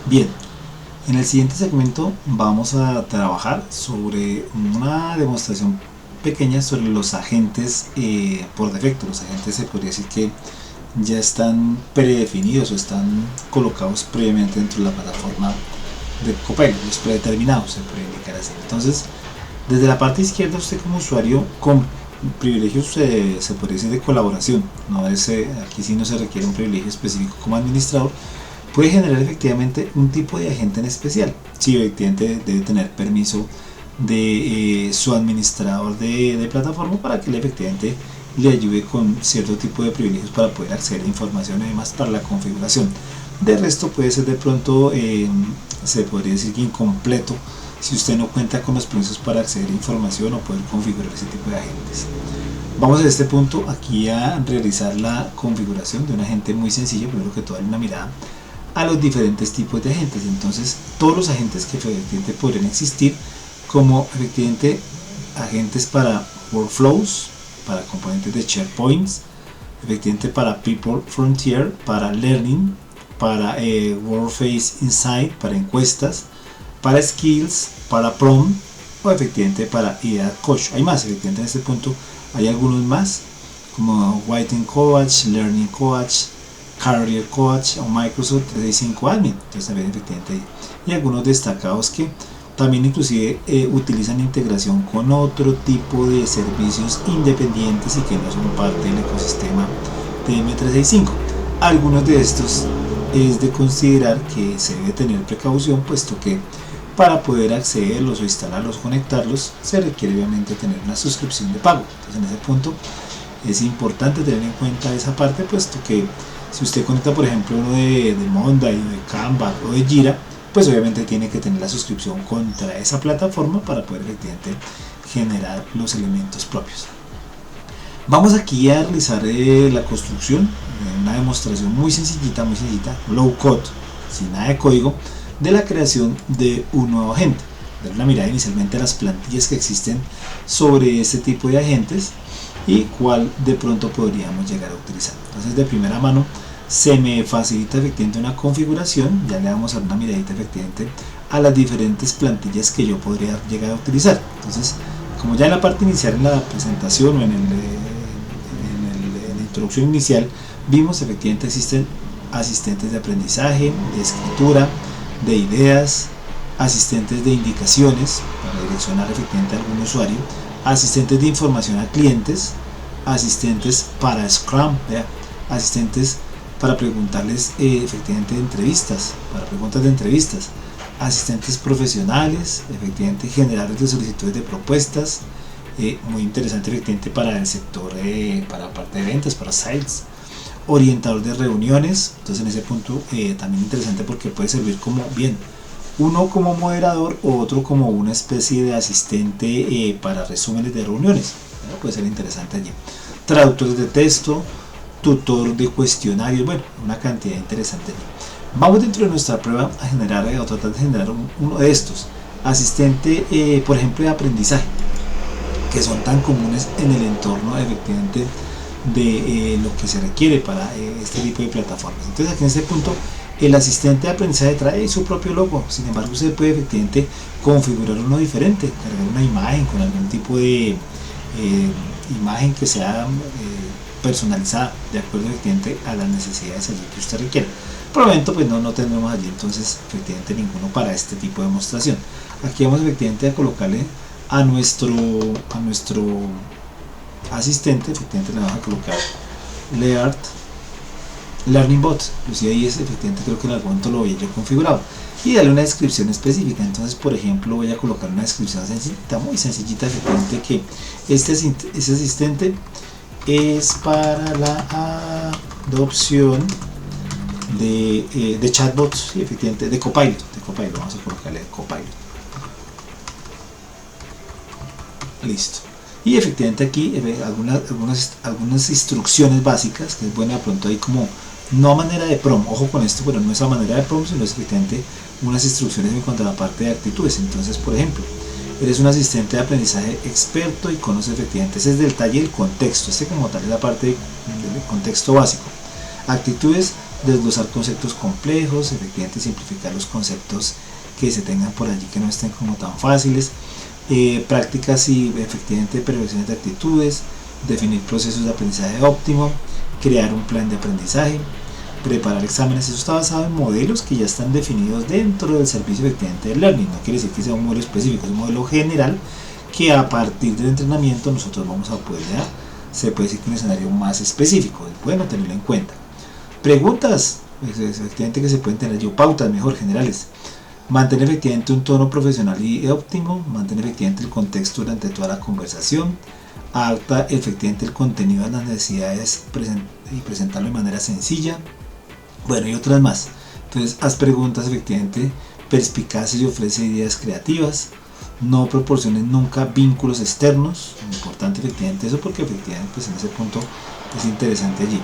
Bien, en el siguiente segmento vamos a trabajar sobre una demostración pequeña sobre los agentes por defecto. Los agentes se podría decir que ya están predefinidos o están colocados previamente dentro de la plataforma de Copilot, los predeterminados se puede indicar así. Entonces, desde la parte izquierda usted como usuario con privilegios se podría decir de colaboración, no es, aquí sí no se requiere un privilegio específico como administrador, puede generar efectivamente un tipo de agente en especial. Sí, efectivamente debe tener permiso de su administrador de plataforma para que efectivamente le ayude con cierto tipo de privilegios para poder acceder a información y además para la configuración. De resto puede ser de pronto, se podría decir que incompleto si usted no cuenta con los permisos para acceder a información o poder configurar ese tipo de agentes. Vamos a este punto aquí a realizar la configuración de un agente muy sencillo. Primero que todo, darle una mirada a los diferentes tipos de agentes. Entonces, todos los agentes que efectivamente podrían existir, como efectivamente agentes para workflows, para componentes de SharePoints, efectivamente para People Frontier, para Learning, para Workface Insight, para encuestas, para Skills, para Prom o efectivamente para IDEA Coach. Hay más, efectivamente en este punto hay algunos más, como Writing Coach, Learning Coach, Career Coach o Microsoft 365 Admin. Entonces también efectivamente hay, y algunos destacados que también inclusive utilizan integración con otro tipo de servicios independientes y que no son parte del ecosistema de M365. Algunos de estos es de considerar que se debe tener precaución, puesto que para poder accederlos o instalarlos o conectarlos se requiere obviamente tener una suscripción de pago. Entonces en ese punto es importante tener en cuenta esa parte, puesto que si usted conecta por ejemplo uno de Monday, de Canva o de Jira, pues obviamente tiene que tener la suscripción contra esa plataforma para poder efectivamente generar los elementos propios. Vamos aquí a realizar la construcción de una demostración muy sencillita, low code, sin nada de código, de la creación de un nuevo agente. Dar una mirada inicialmente a las plantillas que existen sobre este tipo de agentes y cuál de pronto podríamos llegar a utilizar. Entonces, de primera mano se me facilita efectivamente una configuración. Ya le vamos a dar una miradita efectivamente a las diferentes plantillas que yo podría llegar a utilizar. Entonces, como ya en la parte inicial, en la presentación o en la introducción inicial, vimos efectivamente existen asistentes de aprendizaje, de escritura, de ideas, asistentes de indicaciones para direccionar efectivamente a algún usuario, asistentes de información a clientes, asistentes para Scrum, asistentes para preguntarles efectivamente de entrevistas, para preguntas de entrevistas, asistentes profesionales, efectivamente generadores de solicitudes de propuestas, muy interesante efectivamente para el sector, para la parte de ventas, para sales, orientador de reuniones. Entonces en ese punto también interesante porque puede servir como bien uno como moderador o otro como una especie de asistente para resúmenes de reuniones. Puede ser interesante allí. Traductores de texto, tutor de cuestionarios, bueno, una cantidad interesante allí. Vamos dentro de nuestra prueba a generar o tratar de generar uno de estos. Asistente, por ejemplo, de aprendizaje, que son tan comunes en el entorno efectivamente de lo que se requiere para este tipo de plataformas. Entonces aquí en este punto el asistente de aprendizaje trae su propio logo. Sin embargo, usted puede efectivamente configurar uno diferente, cargar una imagen con algún tipo de imagen que sea personalizada de acuerdo efectivamente a las necesidades allí que usted requiere. Por el momento pues no tenemos allí entonces efectivamente ninguno para este tipo de demostración. Aquí vamos efectivamente a colocarle a nuestro asistente, efectivamente le vamos a colocar Learning Bot, inclusive ahí es efectivamente, creo que en algún momento lo voy a yo configurado, y darle una descripción específica. Entonces por ejemplo voy a colocar una descripción sencillita, muy sencillita, efectivamente, que este asistente es para la adopción de chatbots, y efectivamente de Copilot, vamos a colocarle Copilot. Listo. Y efectivamente aquí algunas instrucciones básicas, que es bueno de pronto ahí como, no a manera de prom, ojo con esto, pero no es a manera de prom, sino es efectivamente unas instrucciones en cuanto a la parte de actitudes. Entonces, por ejemplo, eres un asistente de aprendizaje experto y conoces efectivamente, ese es del detalle del contexto, este como tal es la parte del contexto básico. Actitudes, desglosar conceptos complejos, efectivamente simplificar los conceptos que se tengan por allí que no estén como tan fáciles, prácticas y efectivamente perfecciones de actitudes, definir procesos de aprendizaje óptimo, crear un plan de aprendizaje, preparar exámenes. Eso está basado en modelos que ya están definidos dentro del servicio efectivamente de Learning. No quiere decir que sea un modelo específico, es un modelo general que a partir del entrenamiento nosotros vamos a poder dar, se puede decir que un escenario más específico, es bueno tenerlo en cuenta. Preguntas, efectivamente que se pueden tener yo, pautas mejor generales. Mantener efectivamente un tono profesional y óptimo, mantener efectivamente el contexto durante toda la conversación, adapta efectivamente el contenido a las necesidades y presentarlo de manera sencilla, bueno, y otras más. Entonces, haz preguntas efectivamente perspicaces y ofrece ideas creativas. No proporciones nunca vínculos externos. Importante efectivamente eso, porque efectivamente pues en ese punto es interesante allí.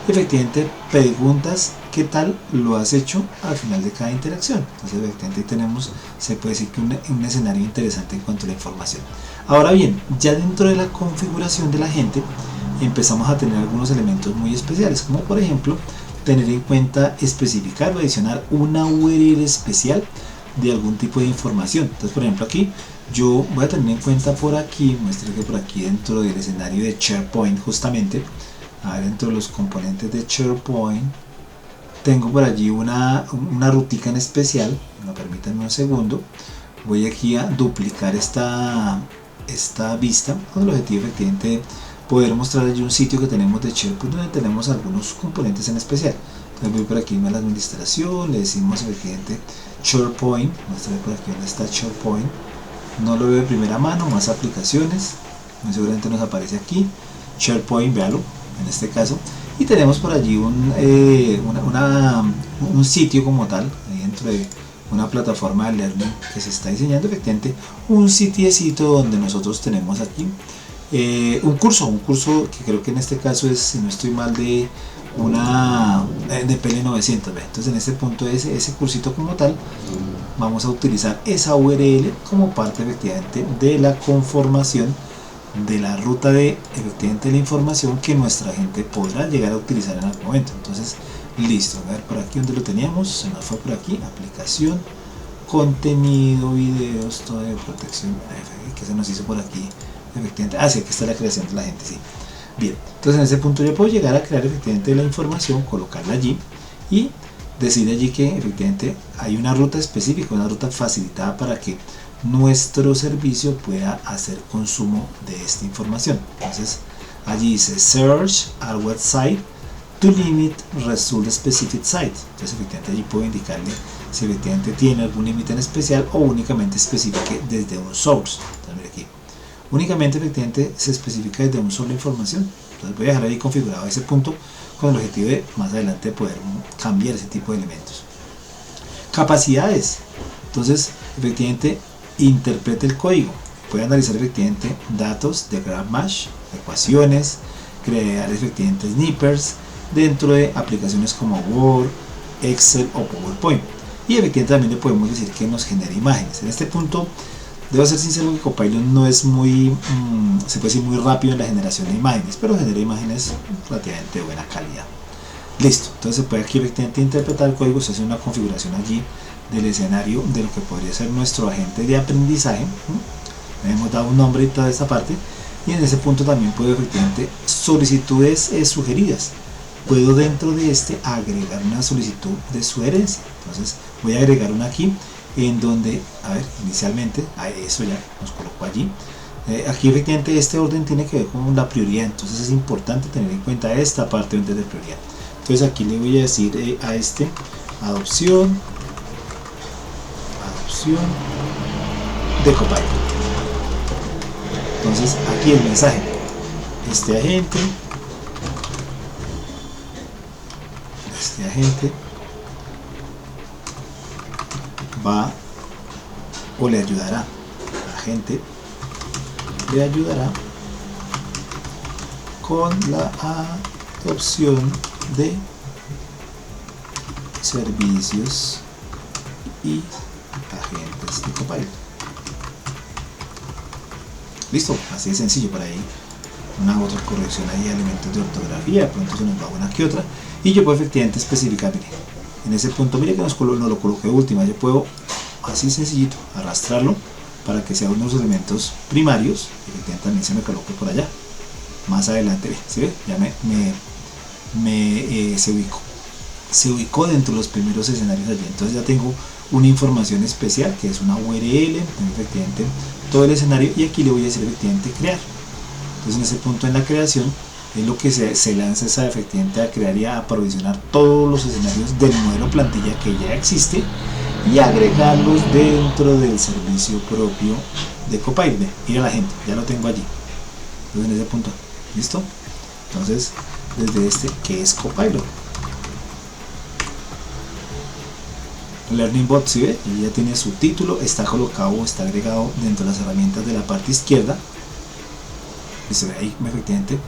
Efectivamente, preguntas qué tal lo has hecho al final de cada interacción. Entonces efectivamente tenemos, se puede decir que un escenario interesante en cuanto a la información. Ahora bien, ya dentro de la configuración de la gente empezamos a tener algunos elementos muy especiales, como por ejemplo tener en cuenta especificar o adicionar una URL especial de algún tipo de información. Entonces, por ejemplo, aquí yo voy a tener en cuenta por aquí, muestre que por aquí dentro del escenario de SharePoint, justamente dentro de los componentes de SharePoint tengo por allí una rutica en especial. Me permítanme un segundo. Voy aquí a duplicar esta vista con el objetivo efectivamente de poder mostrar allí un sitio que tenemos de SharePoint donde tenemos algunos componentes en especial. Entonces voy por aquí a la administración, le decimos efectivamente SharePoint, muestra por aquí donde está SharePoint, no lo veo de primera mano, más aplicaciones, muy seguramente nos aparece aquí, SharePoint, véalo en este caso, y tenemos por allí un sitio como tal, dentro de una plataforma de Learning que se está diseñando, efectivamente un sitiecito donde nosotros tenemos aquí un curso que creo que en este caso es, si no estoy mal, de PL900. Entonces en este punto ese cursito como tal vamos a utilizar esa URL como parte efectivamente de la conformación de la ruta de efectivamente la información que nuestra gente podrá llegar a utilizar en algún momento. Entonces listo, a ver por aquí donde lo teníamos, se nos fue por aquí, aplicación, contenido, videos, todo de protección, que se nos hizo por aquí efectivamente, sí, aquí está la creación de la gente, sí. Bien, entonces en ese punto yo puedo llegar a crear efectivamente la información, colocarla allí y decir allí que efectivamente hay una ruta específica, una ruta facilitada para que nuestro servicio pueda hacer consumo de esta información. Entonces allí dice search our website to limit result specific site. Entonces efectivamente allí puedo indicarle si efectivamente tiene algún límite en especial o únicamente especifique desde un source. Entonces mire aquí, únicamente efectivamente se especifica desde un solo información. Entonces voy a dejar ahí configurado ese punto con el objetivo de más adelante poder cambiar ese tipo de elementos. Capacidades. Entonces efectivamente interprete el código, puede analizar efectivamente datos de GraphMash, ecuaciones, crear efectivamente snippets dentro de aplicaciones como Word, Excel o PowerPoint, y efectivamente también le podemos decir que nos genere imágenes. En este punto debo ser sincero que Copilot no es muy, se puede decir muy rápido en la generación de imágenes, pero genera imágenes relativamente de buena calidad. Listo, entonces se puede aquí efectivamente interpretar el código, se hace una configuración allí del escenario de lo que podría ser nuestro agente de aprendizaje. Le hemos dado un nombre y toda esta parte, y en ese punto también puedo efectivamente solicitudes sugeridas. Puedo dentro de este agregar una solicitud de sugerencia. Entonces voy a agregar una aquí en donde, a ver, inicialmente, eso ya nos colocó allí. Aquí efectivamente este orden tiene que ver con la prioridad, entonces es importante tener en cuenta esta parte de prioridad. Entonces aquí le voy a decir a este adopción de Copilot. Entonces aquí el mensaje, este agente va o le ayudará, la gente le ayudará con la adopción de servicios y agentes de Copilot. Listo, así de sencillo. Para ahí una otra corrección ahí, elementos de ortografía, de pronto se nos va una que otra, y yo puedo efectivamente especificar, mire, en ese punto, mire que no lo coloqué última, yo puedo así sencillito arrastrarlo para que sea uno de los elementos primarios, y efectivamente también se me coloque por allá. Más adelante, ¿sí ve? Ya se ubicó dentro de los primeros escenarios allí. Entonces ya tengo una información especial que es una URL, tengo efectivamente todo el escenario, y aquí le voy a decir efectivamente crear. Entonces en ese punto, en la creación, es lo que se lanza esa efectivamente a crear y a aprovisionar todos los escenarios del modelo plantilla que ya existe y agregarlos dentro del servicio propio de Copilot. Ir a la gente, ya lo tengo allí. Entonces en ese punto, ¿listo? Entonces desde este, que es Copilot, Learning Bot, ¿sí ve? Y ya tiene su título, está colocado o está agregado dentro de las herramientas de la parte izquierda, y se ve ahí efectivamente.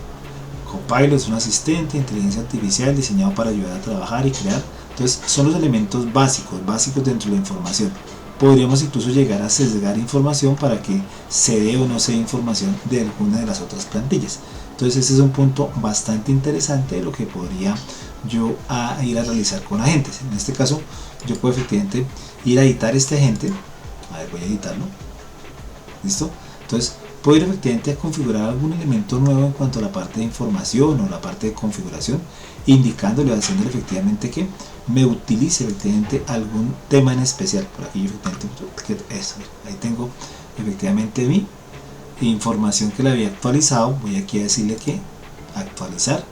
Copilot es un asistente de inteligencia artificial diseñado para ayudar a trabajar y crear. Entonces son los elementos básicos dentro de la información. Podríamos incluso llegar a sesgar información para que se dé o no se dé información de alguna de las otras plantillas. Entonces ese es un punto bastante interesante de lo que podría yo ir a realizar con agentes. En este caso yo puedo efectivamente ir a editar este agente. A ver, voy a editarlo. ¿Listo? Entonces puedo ir efectivamente a configurar algún elemento nuevo en cuanto a la parte de información o la parte de configuración, indicándole, haciéndole efectivamente que me utilice efectivamente algún tema en especial. Por aquí efectivamente, eso, ahí tengo efectivamente mi información que le había actualizado. Voy aquí a decirle que actualizar.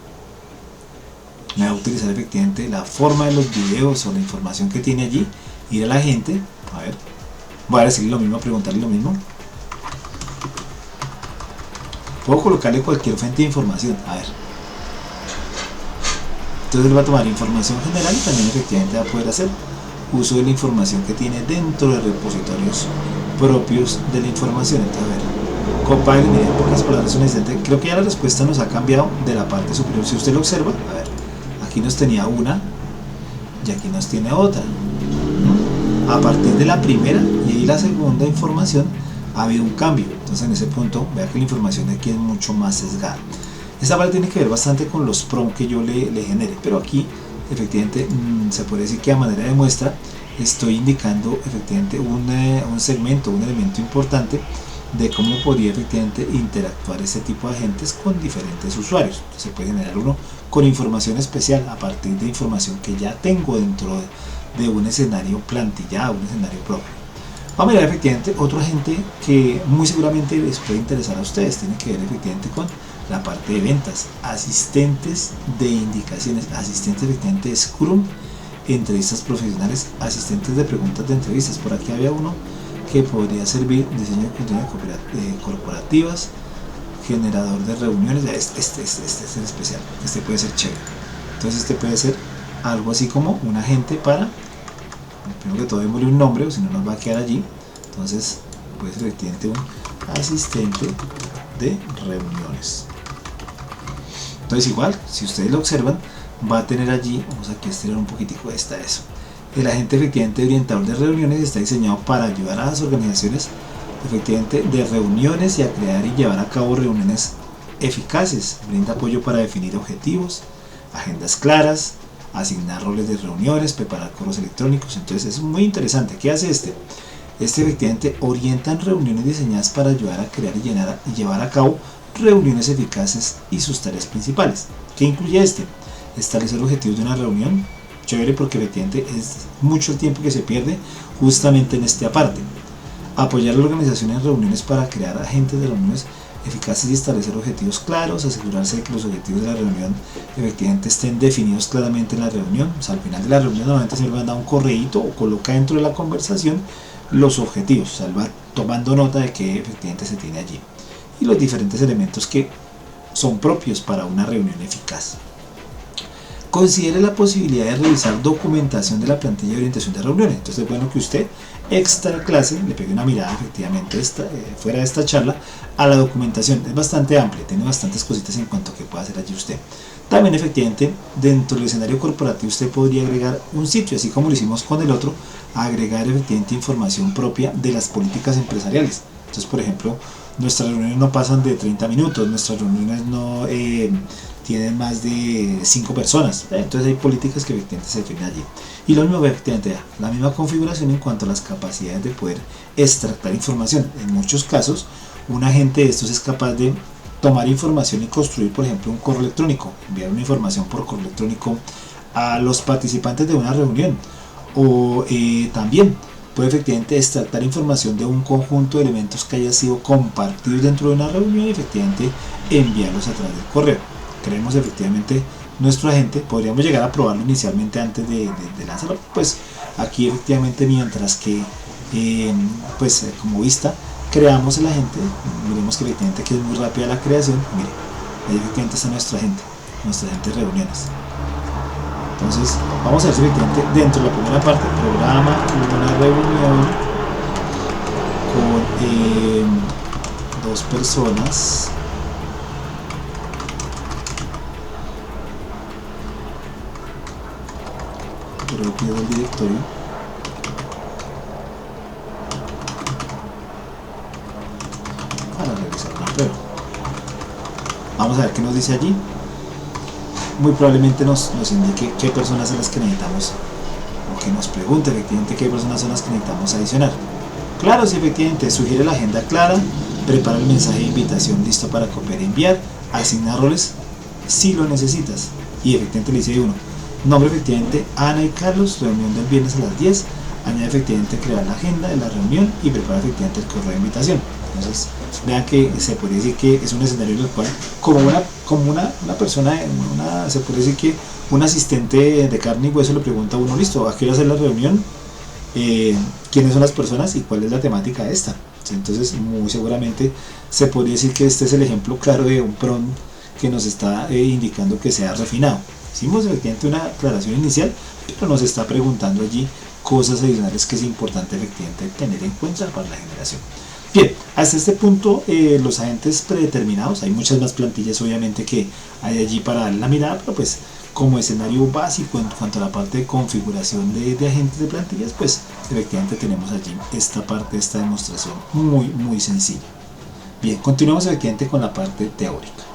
Me va a utilizar efectivamente la forma de los videos o la información que tiene allí. Ir a la gente, a ver, voy a decirle lo mismo, a preguntarle lo mismo. Puedo colocarle cualquier fuente de información, a ver. Entonces él va a tomar información general y también efectivamente va a poder hacer uso de la información que tiene dentro de repositorios propios de la información. Entonces, a ver, Copilot, miren, en pocas palabras, un asistente. Creo que ya la respuesta nos ha cambiado de la parte superior. Si usted lo observa, a ver, aquí nos tenía una y aquí nos tiene otra. A partir de la primera y ahí la segunda información ha habido un cambio. Entonces en ese punto, vea que la información de aquí es mucho más sesgada. Esta parte tiene que ver bastante con los prompts que yo le genere, pero aquí efectivamente se puede decir que a manera de muestra estoy indicando efectivamente un segmento, un elemento importante de cómo podría efectivamente interactuar este tipo de agentes con diferentes usuarios. Entonces, se puede generar uno con información especial a partir de información que ya tengo dentro de un escenario plantillado, un escenario propio. Vamos a mirar efectivamente otro agente que muy seguramente les puede interesar a ustedes. Tiene que ver efectivamente con la parte de ventas, asistentes de indicaciones, asistentes efectivamente de Scrum, entrevistas profesionales, asistentes de preguntas de entrevistas. Por aquí había uno que podría servir diseño de contenido corporativas, generador de reuniones. Este es el especial, este puede ser chévere. Entonces este puede ser algo así como un agente para, primero que todo démosle un nombre o si no nos va a quedar allí. Entonces puede ser efectivamente un asistente de reuniones. Entonces igual, si ustedes lo observan, va a tener allí, vamos aquí a estirar un poquitico eso. El agente efectivamente orientador de reuniones está diseñado para ayudar a las organizaciones efectivamente de reuniones y a crear y llevar a cabo reuniones eficaces. Brinda apoyo para definir objetivos, agendas claras, asignar roles de reuniones, preparar correos electrónicos. Entonces es muy interesante. ¿Qué hace este? Este efectivamente orienta en reuniones diseñadas para ayudar a crear y llevar a cabo reuniones eficaces y sus tareas principales. ¿Qué incluye este? Establecer objetivos de una reunión. Chévere, porque efectivamente es mucho el tiempo que se pierde justamente en esta parte. Apoyar a la organización en reuniones para crear agentes de reuniones eficaces y establecer objetivos claros, asegurarse de que los objetivos de la reunión efectivamente estén definidos claramente en la reunión. O sea, al final de la reunión normalmente se le manda un correíto o coloca dentro de la conversación los objetivos, o sea, va tomando nota de que efectivamente se tiene allí y los diferentes elementos que son propios para una reunión eficaz. Considere la posibilidad de revisar documentación de la plantilla de orientación de reuniones. Entonces es bueno que usted extra clase le pegue una mirada efectivamente fuera de esta charla a la documentación. Es bastante amplia, tiene bastantes cositas en cuanto a que pueda hacer allí usted. También efectivamente dentro del escenario corporativo usted podría agregar un sitio, así como lo hicimos con el otro, agregar efectivamente información propia de las políticas empresariales. Entonces, por ejemplo, nuestras reuniones no pasan de 30 minutos, nuestras reuniones no tienen más de 5 personas. Entonces hay políticas que efectivamente se definen allí. Y lo mismo efectivamente, la misma configuración en cuanto a las capacidades de poder extractar información. En muchos casos, un agente de estos es capaz de tomar información y construir, por ejemplo, un correo electrónico, enviar una información por correo electrónico a los participantes de una reunión, o también puede efectivamente extractar información de un conjunto de elementos que haya sido compartidos dentro de una reunión y efectivamente enviarlos a través del correo. Creemos efectivamente nuestro agente, podríamos llegar a probarlo inicialmente antes de lanzarlo, pues aquí efectivamente mientras que como vista creamos el agente, miremos que efectivamente que es muy rápida la creación, mire, ahí efectivamente está nuestro agente de reuniones. Entonces vamos a ver si efectivamente dentro de la primera parte programa una reunión con 2 personas propio del directorio para realizar la prueba. Vamos a ver qué nos dice allí. Muy probablemente nos indique qué personas son las que necesitamos, o que nos pregunte efectivamente qué personas son las que necesitamos adicionar. Claro, si efectivamente sugiere la agenda clara, prepara el mensaje de invitación listo para copiar y enviar, asigna roles si lo necesitas, y efectivamente le dice uno, nombre efectivamente Ana y Carlos, reunión del viernes a las 10, añade efectivamente crear la agenda de la reunión y prepara efectivamente el correo de invitación. Entonces vean que se puede decir que es un escenario en el cual como una persona, se puede decir que un asistente de carne y hueso le pregunta a uno, listo, ¿a qué hora hacer la reunión? ¿Quiénes son las personas y cuál es la temática de esta? Entonces muy seguramente se podría decir que este es el ejemplo claro de un prompt que nos está indicando que sea refinado. Hicimos efectivamente una aclaración inicial, pero nos está preguntando allí cosas adicionales que es importante efectivamente tener en cuenta para la generación. Bien, hasta este punto los agentes predeterminados, hay muchas más plantillas obviamente que hay allí para darle la mirada, pero pues como escenario básico en cuanto a la parte de configuración de agentes de plantillas, pues efectivamente tenemos allí esta parte, esta demostración muy sencilla. Bien, continuamos efectivamente con la parte teórica.